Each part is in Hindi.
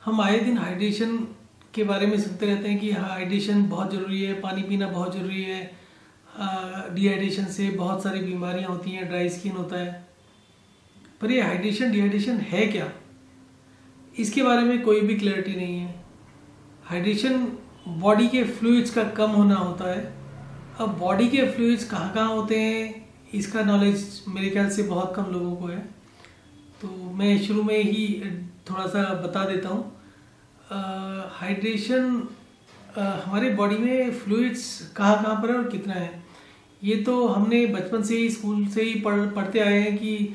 हम आए दिन हाइड्रेशन के बारे में सुनते रहते हैं कि हाइड्रेशन बहुत ज़रूरी है, पानी पीना बहुत ज़रूरी है। डिहाइड्रेशन से बहुत सारी बीमारियां होती हैं, ड्राई स्किन होता है। पर ये हाइड्रेशन डिहाइड्रेशन है क्या, इसके बारे में कोई भी क्लैरिटी नहीं है। हाइड्रेशन बॉडी के फ्लूइड्स का कम होना होता है। अब बॉडी के फ्लूइड्स कहाँ कहाँ होते हैं, इसका नॉलेज मेरे ख्याल से बहुत कम लोगों को है। तो मैं शुरू में ही थोड़ा सा बता देता हूँ। हाइड्रेशन हमारे बॉडी में फ्लूइड्स कहाँ कहाँ पर है और कितना है, ये तो हमने बचपन से ही स्कूल से ही पढ़ते आए हैं कि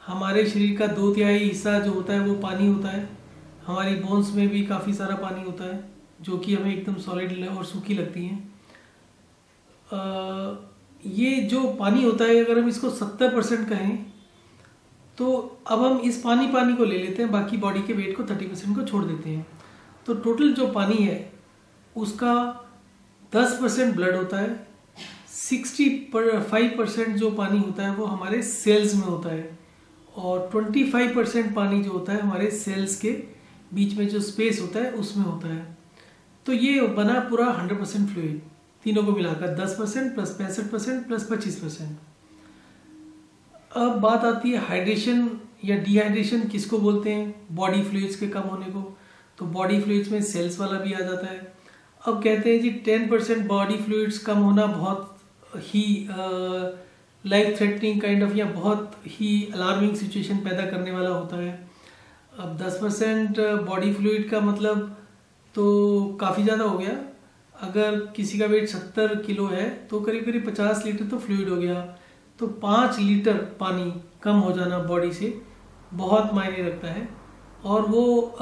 हमारे शरीर का 2/3 हिस्सा जो होता है वो पानी होता है। हमारी बोन्स में भी काफ़ी सारा पानी होता है जो कि हमें एकदम सॉलिड और सूखी लगती हैं। ये जो पानी होता है, अगर हम इसको 70% कहें तो अब हम इस पानी को ले लेते हैं, बाकी बॉडी के वेट को 30% को छोड़ देते हैं। तो टोटल जो पानी है उसका 10% ब्लड होता है, 65% जो पानी होता है वो हमारे सेल्स में होता है, और 25% पानी जो होता है हमारे सेल्स के बीच में जो स्पेस होता है उसमें होता है। तो ये बना पूरा 100% फ्लूइड, तीनों को मिलाकर 10% प्लस 65% प्लस 25%। अब बात आती है हाइड्रेशन या डिहाइड्रेशन किसको बोलते हैं, बॉडी फ्लूइड्स के कम होने को। तो बॉडी फ्लूइड्स में सेल्स वाला भी आ जाता है। अब कहते हैं जी 10% बॉडी फ्लूइड्स कम होना बहुत ही लाइफ थ्रेटनिंग काइंड ऑफ या बहुत ही अलार्मिंग सिचुएशन पैदा करने वाला होता है। अब 10% बॉडी फ्लूइड का मतलब तो काफ़ी ज़्यादा हो गया। अगर किसी का वेट 70 किलो है तो करीब करीब 50 लीटर तो फ्लूइड हो गया। तो 5 लीटर पानी कम हो जाना बॉडी से बहुत मायने रखता है, और वो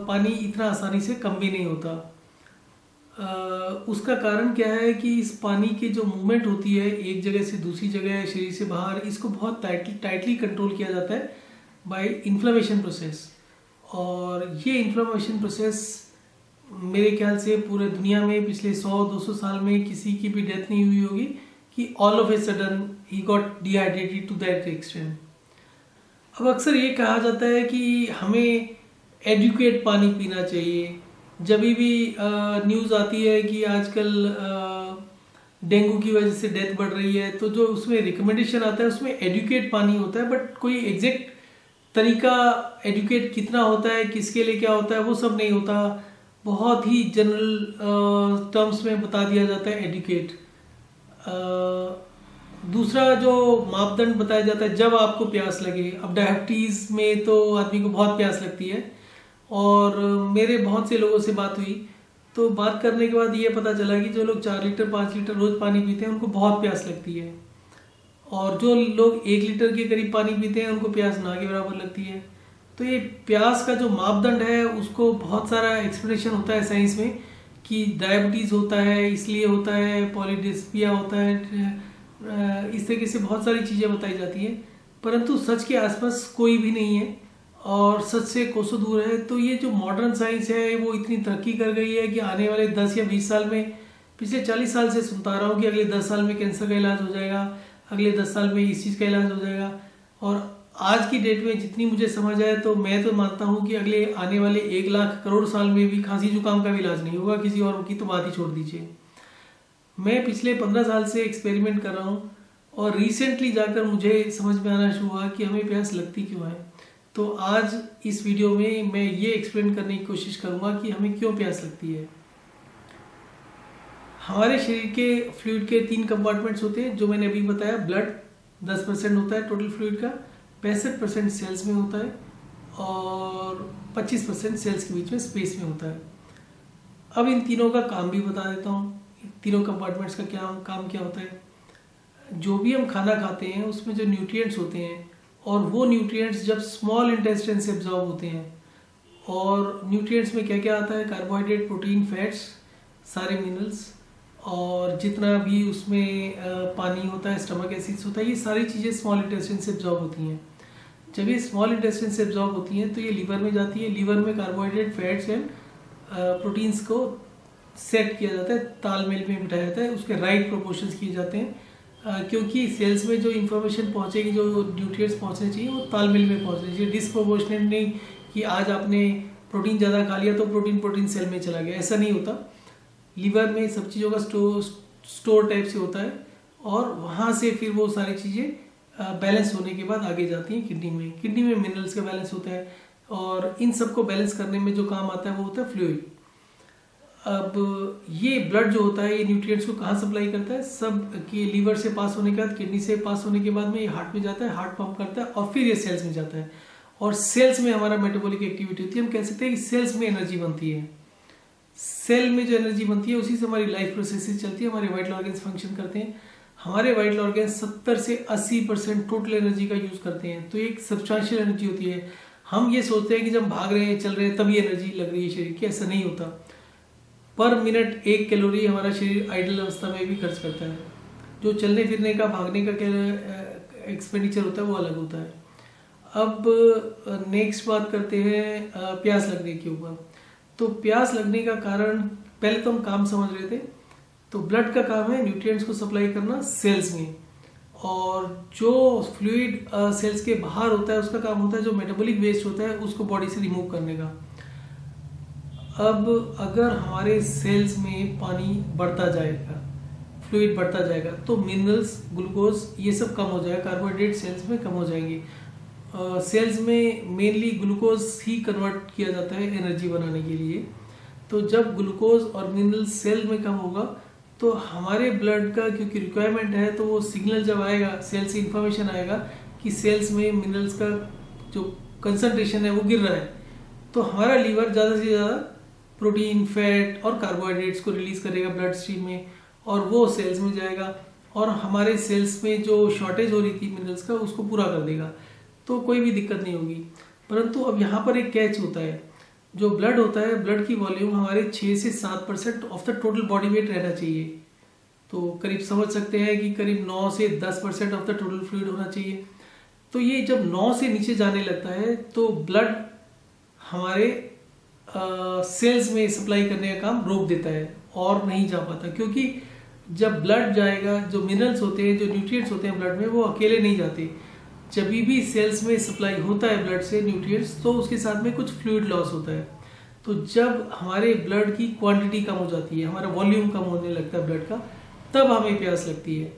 पानी इतना आसानी से कम भी नहीं होता। उसका कारण क्या है कि इस पानी की जो मूवमेंट होती है एक जगह से दूसरी जगह शरीर से बाहर, इसको बहुत टाइटली कंट्रोल किया जाता है बाय इन्फ्लेमेशन प्रोसेस। और ये इन्फ्लेमेशन प्रोसेस मेरे ख्याल से पूरे दुनिया में पिछले 100-200 साल में किसी की भी डेथ नहीं हुई होगी कि all of a sudden he got dehydrated to that extent. अब अक्सर ये कहा जाता है कि हमें एडुकेट पानी पीना चाहिए। जब भी न्यूज़ आती है कि आजकल डेंगू की वजह से डेथ बढ़ रही है, तो जो उसमें रिकमेंडेशन आता है उसमें एडुकेट पानी होता है, बट कोई एग्जैक्ट तरीका एडुकेट कितना होता है, किसके लिए क्या होता है, वो सब नहीं होता। बहुत ही जनरल टर्म्स में बता दिया जाता है एडुकेट। दूसरा जो मापदंड बताया जाता है, जब आपको प्यास लगे। अब डायबिटीज़ में तो आदमी को बहुत प्यास लगती है, और मेरे बहुत से लोगों से बात हुई तो बात करने के बाद ये पता चला कि जो लोग 4 लीटर 5 लीटर रोज़ पानी पीते हैं उनको बहुत प्यास लगती है, और जो लोग 1 लीटर के करीब पानी पीते हैं उनको प्यास ना के बराबर लगती है। तो ये प्यास का जो मापदंड है उसको बहुत सारा एक्सप्लेनेशन होता है साइंस में कि डायबिटीज़ होता है इसलिए होता है, पॉलीडिस्पिया होता है, इस तरीके से बहुत सारी चीज़ें बताई जाती हैं, परंतु सच के आसपास कोई भी नहीं है और सच से कोसों दूर है। तो ये जो मॉडर्न साइंस है वो इतनी तरक्की कर गई है कि आने वाले 10 या 20 साल में, पिछले 40 साल से सुनता रहा हूँ कि अगले 10 साल में कैंसर का इलाज हो जाएगा, अगले 10 साल में इस चीज़ का इलाज हो जाएगा। और आज की डेट में जितनी मुझे समझ आए तो मैं तो मानता हूँ कि अगले आने वाले 1 लाख करोड़ साल में भी खांसी जुकाम का भी इलाज नहीं होगा, किसी और की तो बात ही छोड़ दीजिए। मैं पिछले 15 साल से एक्सपेरिमेंट कर रहा हूँ, और रिसेंटली जाकर मुझे समझ में आना शुरू हुआ कि हमें प्यास लगती क्यों है। तो आज इस वीडियो में मैं ये एक्सप्लेन करने की कोशिश करूँगा कि हमें क्यों प्यास लगती है। हमारे शरीर के फ्लूइड के 3 कंपार्टमेंट्स होते हैं जो मैंने अभी बताया। ब्लड 10% होता है टोटल फ्लूइड का, 65% सेल्स में होता है, और 25% सेल्स के बीच में स्पेस में होता है। अब इन तीनों का काम भी बता देता हूँ, तीनों कंपार्टमेंट्स का क्या काम क्या होता है। जो भी हम खाना खाते हैं उसमें जो न्यूट्रिएंट्स होते हैं, और वो न्यूट्रिएंट्स जब स्मॉल इंटेस्टाइन से एब्जॉर्ब होते हैं, और न्यूट्रिएंट्स में क्या क्या आता है, कार्बोहाइड्रेट, प्रोटीन, फैट्स, सारे मिनरल्स, और जितना भी उसमें पानी होता है, स्टमक एसिड्स होता है, ये सारी चीज़ें स्मॉल इंटेस्टाइन से एब्जॉर्ब होती हैं। जब ये स्मॉल इंटेस्टाइन से एब्जॉर्ब होती हैं तो ये लीवर में जाती है। लीवर में कार्बोहाइड्रेट, फैट्स एंड प्रोटीन्स को सेट किया जाता है, तालमेल में बिठाया जाता है, उसके राइट प्रोपोर्शंस किए जाते हैं, क्योंकि सेल्स में जो इन्फॉर्मेशन पहुंचेगी, जो न्यूट्रिएंट्स पहुंचने चाहिए वो तालमेल में पहुंचने चाहिए। डिसप्रोपोर्शनेट नहीं कि आज आपने प्रोटीन ज़्यादा खा लिया तो प्रोटीन सेल में चला गया, ऐसा नहीं होता। लीवर में सब चीज़ों का स्टोर टाइप से होता है और वहाँ से फिर वो सारी चीज़ें बैलेंस होने के बाद आगे जाती हैं किडनी में मिनरल्स का बैलेंस होता है और इन सब को बैलेंस करने में जो काम आता है वो होता है फ्लूइड। अब ये ब्लड जो होता है ये न्यूट्रिएंट्स को कहाँ सप्लाई करता है, सब कि लीवर से पास होने के बाद, किडनी से पास होने के बाद में ये हार्ट में जाता है, हार्ट पंप करता है और फिर ये सेल्स में जाता है और सेल्स में हमारा मेटाबॉलिक एक्टिविटी होती है। हम कह सकते हैं कि सेल्स में एनर्जी बनती है। सेल में जो एनर्जी बनती है उसी से हमारी लाइफ प्रोसेसेस चलती है, हमारे वाइटल ऑर्गन्स फंक्शन करते हैं। हमारे वाइटल ऑर्गन्स 70 से 80% टोटल एनर्जी का यूज करते हैं, तो एक सब्सटेंशियल एनर्जी होती है। हम ये सोचते हैं कि जब भाग रहे हैं, चल रहे हैं, तभी एनर्जी लग रही है शरीर की, ऐसा नहीं होता। पर मिनट 1 कैलोरी हमारा शरीर आइडल अवस्था में भी खर्च करता है। जो चलने फिरने का, भागने का क्या एक्सपेंडिचर होता है वो अलग होता है। अब नेक्स्ट बात करते हैं प्यास लगने के ऊपर। तो प्यास लगने का कारण, पहले तो हम काम समझ रहे थे, तो ब्लड का काम है न्यूट्रिएंट्स को सप्लाई करना सेल्स में, और जो फ्लूइड सेल्स के बाहर होता है उसका काम होता है जो मेटाबॉलिक वेस्ट होता है उसको बॉडी से रिमूव करने का। अब अगर हमारे सेल्स में पानी बढ़ता जाएगा, फ्लूइड बढ़ता जाएगा, तो मिनरल्स, ग्लूकोज ये सब कम हो जाएगा, कार्बोहाइड्रेट सेल्स में कम हो जाएंगे। सेल्स में मेनली ग्लूकोज ही कन्वर्ट किया जाता है एनर्जी बनाने के लिए। तो जब ग्लूकोज और मिनरल्स सेल में कम होगा तो हमारे ब्लड का क्योंकि रिक्वायरमेंट है, तो वो सिग्नल जब आएगा, सेल से इंफॉर्मेशन आएगा कि सेल्स में मिनरल्स का जो कंसंट्रेशन है वो गिर रहा है, तो हमारा लीवर ज़्यादा से ज़्यादा प्रोटीन, फैट और कार्बोहाइड्रेट्स को रिलीज करेगा ब्लड स्ट्रीम में और वो सेल्स में जाएगा और हमारे सेल्स में जो शॉर्टेज हो रही थी मिनरल्स का उसको पूरा कर देगा, तो कोई भी दिक्कत नहीं होगी। परंतु अब यहाँ पर एक कैच होता है, जो ब्लड होता है, ब्लड की वॉल्यूम हमारे 6 से 7% of the total body weight रहना चाहिए। तो करीब समझ सकते हैं कि करीब 9 से 10% ऑफ द टोटल फ्लूइड होना चाहिए। तो ये जब 9 से नीचे जाने लगता है तो ब्लड हमारे सेल्स में सप्लाई करने का काम रोक देता है और नहीं जा पाता, क्योंकि जब ब्लड जाएगा, जो मिनरल्स होते हैं, जो न्यूट्रिएंट्स होते हैं ब्लड में, वो अकेले नहीं जाते। जब भी सेल्स में सप्लाई होता है ब्लड से न्यूट्रिएंट्स, तो उसके साथ में कुछ फ्लूइड लॉस होता है। तो जब हमारे ब्लड की क्वांटिटी कम हो जाती है, हमारा वॉल्यूम कम होने लगता है ब्लड का, तब हमें प्यास लगती है।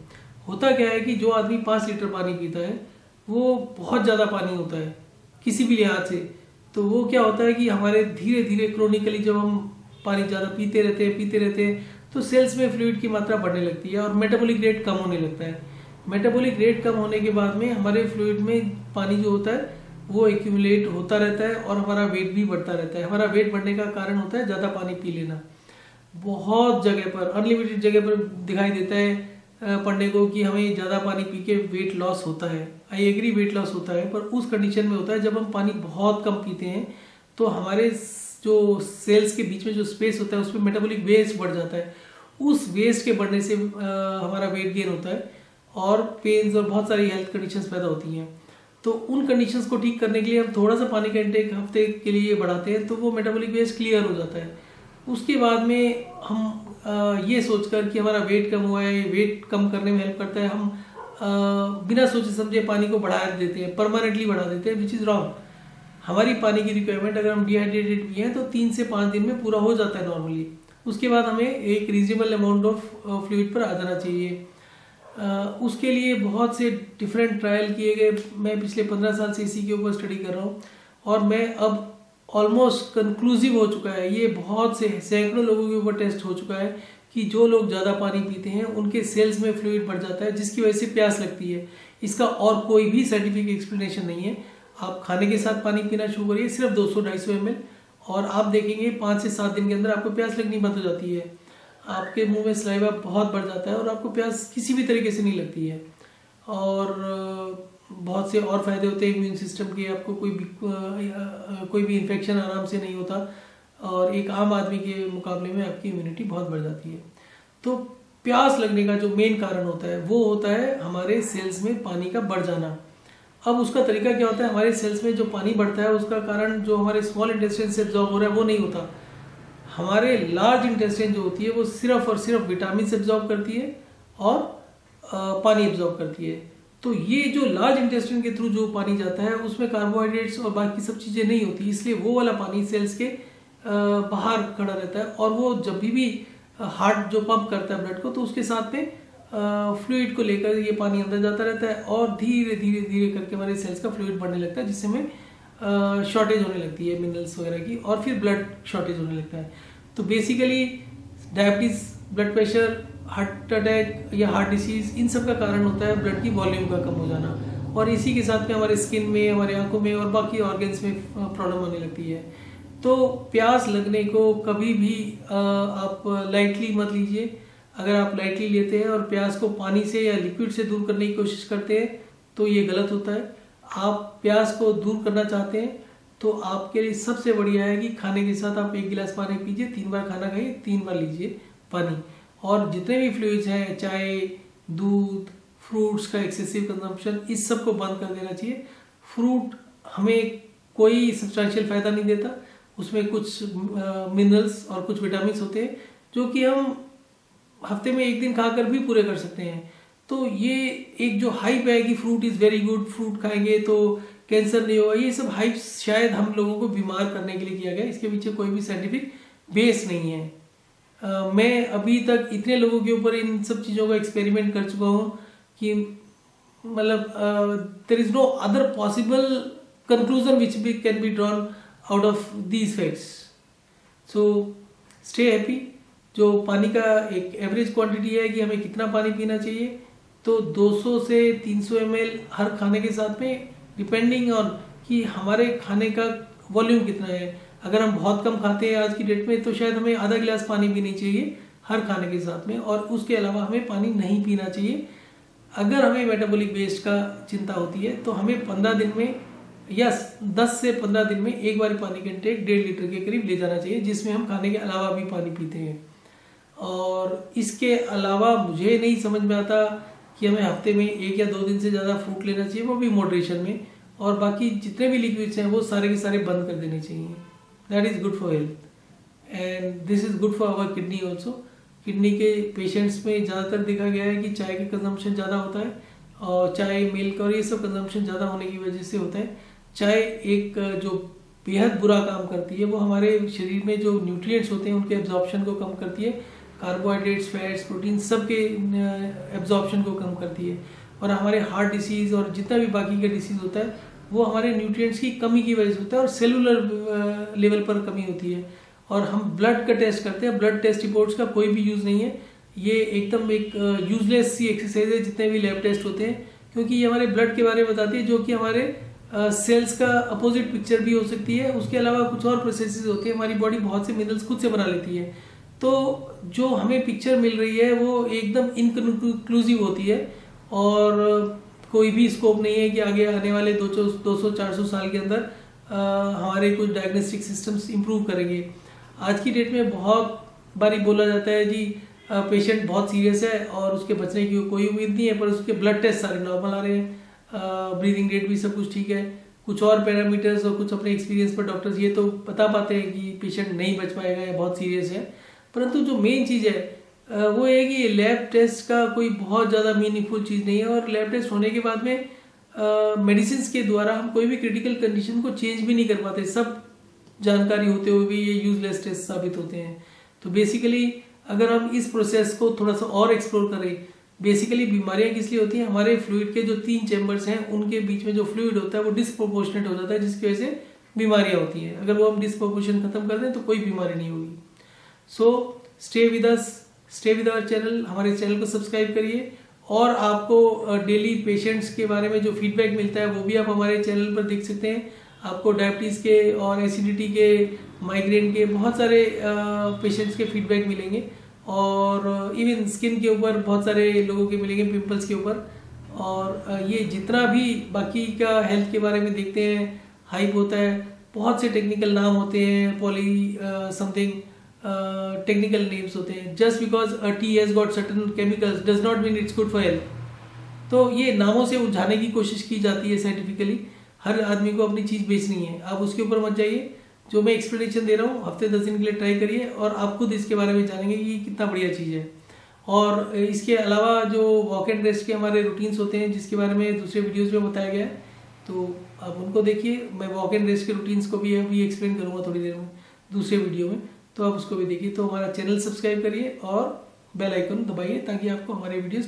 होता क्या है कि जो आदमी 5 लीटर पानी पीता है वो बहुत ज़्यादा पानी होता है किसी भी लिहाज से, तो वो क्या होता है कि हमारे धीरे धीरे क्रोनिकली जब हम पानी ज़्यादा पीते रहते हैं तो सेल्स में फ्लूइड की मात्रा बढ़ने लगती है और मेटाबॉलिक रेट कम होने लगता है। मेटाबॉलिक रेट कम होने के बाद में हमारे फ्लूइड में पानी जो होता है वो एक्यूमुलेट होता रहता है और हमारा वेट भी बढ़ता रहता है। हमारा वेट बढ़ने का कारण होता है ज़्यादा पानी पी लेना। बहुत जगह पर, अनलिमिटेड जगह पर दिखाई देता है पढ़ने को कि हमें ज़्यादा पानी पी के वेट लॉस होता है। आई एग्री, वेट लॉस होता है, पर उस कंडीशन में होता है जब हम पानी बहुत कम पीते हैं तो हमारे जो सेल्स के बीच में जो स्पेस होता है उसमें मेटाबॉलिक वेस्ट बढ़ जाता है। उस वेस्ट के बढ़ने से हमारा वेट गेन होता है और पेन्स और बहुत सारी हेल्थ कंडीशंस पैदा होती हैं। तो उन कंडीशंस को ठीक करने के लिए हम थोड़ा सा पानी का इंटेक हफ्ते के लिए बढ़ाते हैं तो वो मेटाबॉलिक वेस्ट क्लियर हो जाता है। उसके बाद में हम ये सोचकर कि हमारा वेट कम हुआ है, वेट कम करने में हेल्प करता है, हम बिना सोचे समझे पानी को बढ़ा देते हैं, परमानेंटली बढ़ा देते हैं, विच इज़ रॉन्ग। हमारी पानी की रिक्वायरमेंट अगर हम डिहाइड्रेटेड भी हैं तो 3 से 5 दिन में पूरा हो जाता है नॉर्मली। उसके बाद हमें एक रीजनेबल अमाउंट ऑफ फ्लूइड पर आ जाना चाहिए। उसके लिए बहुत से डिफरेंट ट्रायल किए गए। मैं पिछले 15 साल से इसी के ऊपर स्टडी कर रहा हूँ और मैं अब ऑलमोस्ट कंक्लूसिव हो चुका है, ये बहुत से सैकड़ों लोगों के ऊपर टेस्ट हो चुका है कि जो लोग ज़्यादा पानी पीते हैं उनके सेल्स में फ्लूइड बढ़ जाता है जिसकी वजह से प्यास लगती है। इसका और कोई भी साइंटिफिक एक्सप्लेनेशन नहीं है। आप खाने के साथ पानी पीना शुरू करिए, सिर्फ 200-250 ml, और आप देखेंगे 5 से 7 दिन के अंदर आपको प्यास लगनी बंद हो जाती है। आपके मुंह में सलाइवा बहुत बढ़ जाता है और आपको प्यास किसी भी तरीके से नहीं लगती है। और बहुत से और फायदे होते हैं इम्यून सिस्टम के, आपको कोई भी इन्फेक्शन आराम से नहीं होता और एक आम आदमी के मुकाबले में आपकी इम्यूनिटी बहुत बढ़ जाती है। तो प्यास लगने का जो मेन कारण होता है वो होता है हमारे सेल्स में पानी का बढ़ जाना। अब उसका तरीका क्या होता है, हमारे सेल्स में जो पानी बढ़ता है उसका कारण जो हमारे स्मॉल इंटेस्टाइन से एब्जॉर्ब हो रहा है वो नहीं होता। हमारे लार्ज इंटेस्टाइन जो होती है वो सिर्फ और सिर्फ विटामिन से एब्जॉर्ब करती है और पानी एब्जॉर्ब करती है। तो ये जो लार्ज इंटेस्टाइन के थ्रू जो पानी जाता है उसमें कार्बोहाइड्रेट्स और बाकी सब चीज़ें नहीं होती, इसलिए वो वाला पानी सेल्स के बाहर खड़ा रहता है। और वो जब भी हार्ट जो पंप करता है ब्लड को, तो उसके साथ में फ्लूइड को लेकर ये पानी अंदर जाता रहता है और धीरे धीरे धीरे करके हमारे सेल्स का फ्लूइड बढ़ने लगता है, जिससे हमें शॉर्टेज होने लगती है मिनरल्स वगैरह की, और फिर ब्लड शॉर्टेज होने लगता है। तो basically diabetes, blood pressure, heart attack या हार्ट डिसीज, इन सब का कारण होता है ब्लड की वॉल्यूम का कम हो जाना, और इसी के साथ में हमारे स्किन में, हमारे आंखों में और बाकी ऑर्गन्स में प्रॉब्लम होने लगती है। तो प्यास लगने को कभी भी आप लाइटली मत लीजिए। अगर आप लाइटली लेते हैं और प्यास को पानी से या लिक्विड से दूर करने की कोशिश करते हैं तो ये गलत होता है। आप प्यास को दूर करना चाहते हैं तो आपके लिए सबसे बढ़िया है कि खाने के साथ आप 1 गिलास पानी पीजिए, 3 बार खाना खाइए, 3 बार लीजिए पानी। और जितने भी फ्लूइड्स हैं, चाय, दूध, फ्रूट्स का एक्सेसिव कंजम्पशन, इस सब को बंद कर देना चाहिए। फ्रूट हमें कोई सब्सटेंशियल फायदा नहीं देता, उसमें कुछ मिनरल्स और कुछ विटामिन होते हैं जो कि हम हफ्ते में 1 दिन खाकर भी पूरे कर सकते हैं। तो ये एक जो हाइप है कि fruit is very good, fruit खाएंगे तो कैंसर नहीं होगा, ये सब हाइप शायद हम लोगों को बीमार करने के लिए किया गया, इसके पीछे कोई भी साइंटिफिक बेस नहीं है। मैं अभी तक इतने लोगों के ऊपर इन सब चीज़ों का एक्सपेरिमेंट कर चुका हूँ कि मतलब there is no other possible conclusion which भी can be drawn out of these facts. So stay happy. जो पानी का एक एवरेज क्वांटिटी है कि हमें कितना पानी पीना चाहिए, तो 200 से 300 ml हर खाने के साथ में, डिपेंडिंग ऑन कि हमारे खाने का वॉल्यूम कितना है। अगर हम बहुत कम खाते हैं आज की डेट में तो शायद हमें आधा गिलास पानी पीनी चाहिए हर खाने के साथ में, और उसके अलावा हमें पानी नहीं पीना चाहिए। अगर हमें मेटाबॉलिक वेस्ट का चिंता होती है तो हमें 15 दिन में या 10 से 15 दिन में एक बार पानी का इंटेक 1.5 लीटर के करीब ले जाना चाहिए, जिसमें हम खाने के अलावा भी पानी पीते हैं। और इसके अलावा मुझे नहीं समझ में आता कि हमें हफ्ते में 1 या 2 दिन से ज़्यादा फ्रूट लेना चाहिए, वो भी मॉडरेशन में, और बाकी जितने भी लिक्विड्स हैं वो सारे के सारे बंद कर देने चाहिए। That is good for health and this is good for our kidney also. Kidney के पेशेंट्स में ज़्यादातर देखा गया है कि चाय का कंजम्पशन ज़्यादा होता है, और चाय, मिल्क और ये सब कंजम्पशन ज़्यादा होने की वजह से होता है। चाय एक जो बेहद बुरा काम करती है, वो हमारे शरीर में जो न्यूट्रिएंट्स होते हैं उनके एब्जॉर्प्शन को कम करती है, कार्बोहाइड्रेट्स, फैट्स, प्रोटीन सब के एब्जॉर्प्शन को कम करती है, और हमारे हार्ट डिसीज़ और जितना भी बाकी का डिसीज़ होता है वो हमारे न्यूट्रिएंट्स की कमी की वजह से होता है, और सेलुलर लेवल पर कमी होती है। और हम ब्लड का टेस्ट करते हैं, ब्लड टेस्ट रिपोर्ट्स का कोई भी यूज़ नहीं है, ये एकदम एक यूजलेस सी एक्सरसाइज है जितने भी लैब टेस्ट होते हैं, क्योंकि ये हमारे ब्लड के बारे में बताती है, जो कि हमारे सेल्स का अपोजिट पिक्चर भी हो सकती है। उसके अलावा कुछ और प्रोसेसेस होती है, हमारी बॉडी बहुत से मिनरल्स खुद से बना लेती है, तो जो हमें पिक्चर मिल रही है वो एकदम इनकन्क्लूसिव होती है, और कोई भी स्कोप नहीं है कि आगे आने वाले 200-400 साल के अंदर हमारे कुछ डायग्नोस्टिक सिस्टम्स इंप्रूव करेंगे। आज की डेट में बहुत बारी बोला जाता है जी पेशेंट बहुत सीरियस है और उसके बचने की कोई उम्मीद नहीं है, पर उसके ब्लड टेस्ट सारे नॉर्मल आ रहे हैं, ब्रीदिंग रेट भी सब कुछ ठीक है, कुछ और पैरामीटर्स और कुछ अपने एक्सपीरियंस पर डॉक्टर्स ये तो बता पाते हैं कि पेशेंट नहीं बच पाएगा या बहुत सीरियस है। परंतु जो मेन चीज़ है वो है कि लैब टेस्ट का कोई बहुत ज़्यादा मीनिंगफुल चीज़ नहीं है, और लैब टेस्ट होने के बाद में मेडिसिन के द्वारा हम कोई भी क्रिटिकल कंडीशन को चेंज भी नहीं कर पाते। सब जानकारी होते हुए भी ये यूजलेस टेस्ट साबित होते हैं। तो बेसिकली अगर हम इस प्रोसेस को थोड़ा सा और एक्सप्लोर करें, बेसिकली बीमारियां किस लिए होती हैं, हमारे फ्लूइड के जो 3 चैम्बर्स हैं उनके बीच में जो फ्लूइड होता है वो डिस्प्रोपोर्शनेट हो जाता है, जिसकी वजह से बीमारियां होती हैं। अगर वो हम डिस्प्रोपोर्शन खत्म कर दें तो कोई बीमारी नहीं होगी। So stay with us, stay with our channel, हमारे चैनल को सब्सक्राइब करिए, और आपको डेली पेशेंट्स के बारे में जो फीडबैक मिलता है वो भी आप हमारे चैनल पर देख सकते हैं। आपको डायबिटीज़ के और एसिडिटी के, माइग्रेन के बहुत सारे पेशेंट्स के फीडबैक मिलेंगे, और इवन स्किन के ऊपर बहुत सारे लोगों के मिलेंगे, पिंपल्स के ऊपर। और ये जितना भी बाकी का हेल्थ के बारे में देखते हैं हाइप होता है, बहुत से टेक्निकल नाम होते हैं, पॉली समथिंग टेक्निकल नेम्स होते हैं। Just because a T has got certain chemicals does not mean it's good for health. तो ये नामों से उलझाने की कोशिश की जाती है साइंटिफिकली। हर आदमी को अपनी चीज़ बेचनी है, आप उसके ऊपर मत जाइए। जो मैं एक्सप्लेनेशन दे रहा हूँ हफ्ते 10 दिन के लिए ट्राई करिए, और आप खुद इसके बारे में जानेंगे कि कितना बढ़िया चीज़ है। और इसके अलावा जो वॉक एंड रेस्ट के हमारे रूटीन्स होते हैं जिसके बारे में दूसरे वीडियोस में बताया गया है, तो आप उनको देखिए। मैं वॉक एंड रेस्ट के रूटीन्स को भी अभी एक्सप्लेन करूँगा थोड़ी देर में दूसरे वीडियो में, तो आप उसको भी देखिए। तो हमारा चैनल सब्सक्राइब करिए और बेल आइकन दबाइए ताकि आपको हमारे वीडियोस